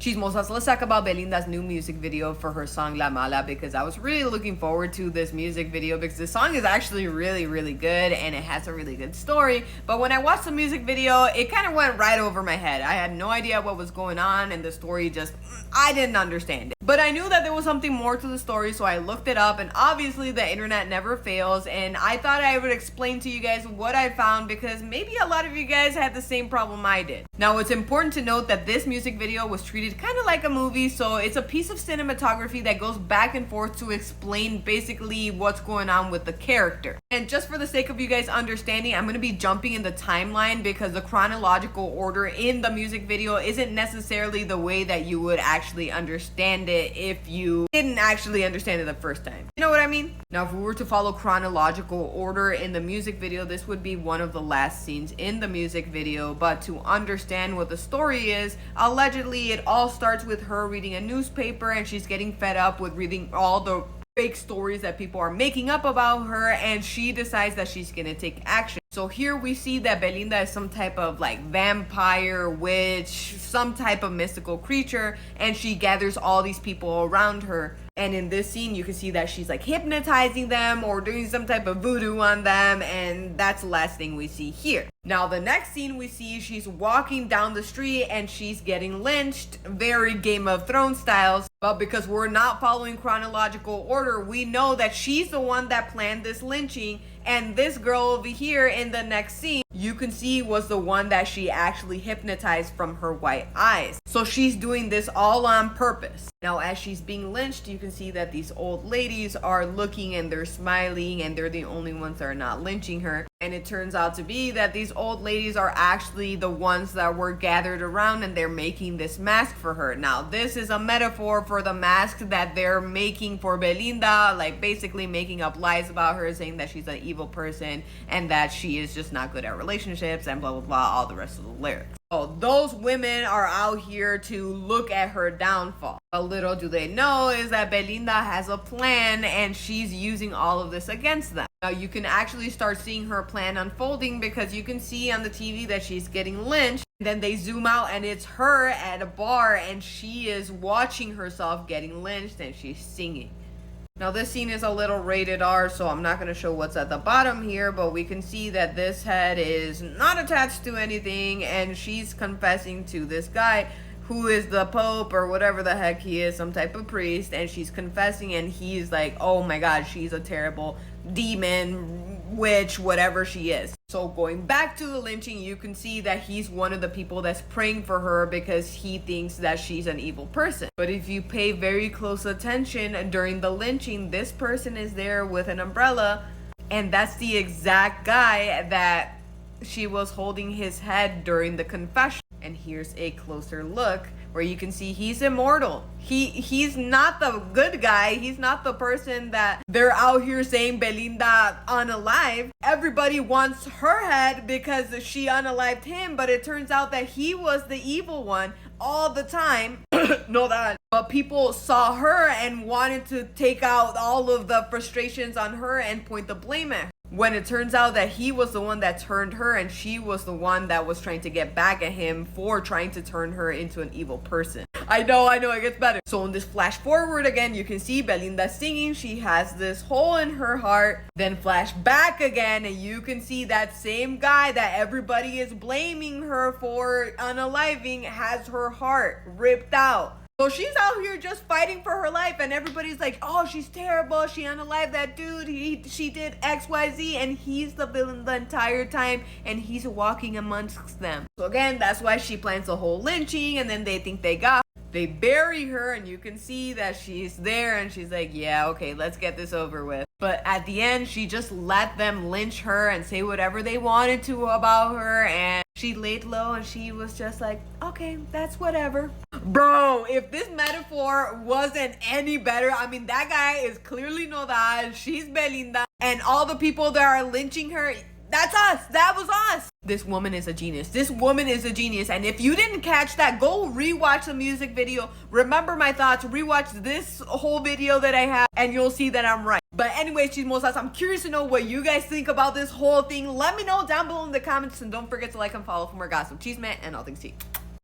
Chismosas, let's talk about Belinda's new music video for her song La Mala, because I was really looking forward to this music video because the song is actually really, really good and it has a really good story. But when I watched the music video, it kind of went right over my head. I had no idea what was going on and the story just, I didn't understand it. But I knew that there was something more to the story, so I looked it up, and obviously the internet never fails, and I thought I would explain to you guys what I found because maybe a lot of you guys had the same problem I did. Now, it's important to note that this music video was treated kind of like a movie, so it's a piece of cinematography that goes back and forth to explain basically what's going on with the character. And just for the sake of you guys understanding, I'm going to be jumping in the timeline because the chronological order in the music video isn't necessarily the way that you would actually understand it if you didn't actually understand it the first time. You know what I mean? Now, if we were to follow chronological order in the music video, this would be one of the last scenes in the music video. But to understand what the story is, allegedly it all starts with her reading a newspaper and she's getting fed up with reading all the fake stories that people are making up about her, and she decides that she's gonna take action. So here we see that Belinda is some type of like vampire, witch, some type of mystical creature, and she gathers all these people around her. And in this scene, you can see that she's like hypnotizing them or doing some type of voodoo on them, and that's the last thing we see here. Now, the next scene we see, she's walking down the street and she's getting lynched, very Game of Thrones styles. But because we're not following chronological order, we know that she's the one that planned this lynching, and this girl over here in the next scene, you can see was the one that she actually hypnotized from her white eyes. So she's doing this all on purpose. Now, as she's being lynched, you can see that these old ladies are looking and they're smiling, and they're the only ones that are not lynching her. And it turns out to be that these old ladies are actually the ones that were gathered around and they're making this mask for her. Now, this is a metaphor for the mask that they're making for Belinda, like basically making up lies about her, saying that she's an evil person and that she is just not good at relationships and blah, blah, blah, all the rest of the lyrics. So those women are out here to look at her downfall. But little do they know is that Belinda has a plan and she's using all of this against them. Now you can actually start seeing her plan unfolding because you can see on the TV that she's getting lynched. Then they zoom out and it's her at a bar and she is watching herself getting lynched and she's singing. Now this scene is a little rated R, so I'm not going to show what's at the bottom here, but we can see that this head is not attached to anything, and she's confessing to this guy who is the Pope or whatever the heck he is, some type of priest, and she's confessing, and he's like, oh my god, she's a terrible demon, witch, whatever she is. So going back to the lynching, you can see that he's one of the people that's praying for her because he thinks that she's an evil person. But if you pay very close attention during the lynching, this person is there with an umbrella, and that's the exact guy that she was holding his head during the confession. And here's a closer look where you can see he's immortal. He's not the good guy. He's not the person that they're out here saying Belinda unalive. Everybody wants her head because she unalived him, but it turns out that he was the evil one all the time. Know that. But people saw her and wanted to take out all of the frustrations on her and point the blame at her. When it turns out that he was the one that turned her and she was the one that was trying to get back at him for trying to turn her into an evil person. I know, it gets better. So in this flash forward again, you can see Belinda singing. She has this hole in her heart. Then flash back again and you can see that same guy that everybody is blaming her for unaliving has her heart ripped out. So she's out here just fighting for her life, and everybody's like, oh, she's terrible, she unalived that dude, she did XYZ, and he's the villain the entire time, and he's walking amongst them. So again, that's why she plans the whole lynching, and then they think they got her. They bury her, and you can see that she's there, and she's like, yeah, okay, let's get this over with. But at the end, she just let them lynch her and say whatever they wanted to about her, and she laid low and she was just like, okay, that's whatever. Bro, if this metaphor wasn't any better, I mean, that guy is clearly Nodal, she's Belinda, and all the people that are lynching her, that's us. That was us. This woman is a genius. This woman is a genius. And if you didn't catch that, go rewatch the music video. Remember my thoughts. Rewatch this whole video that I have, and you'll see that I'm right. But anyways, chismosas, I'm curious to know what you guys think about this whole thing. Let me know down below in the comments, and don't forget to like and follow for more gossip, chisme, and all things tea.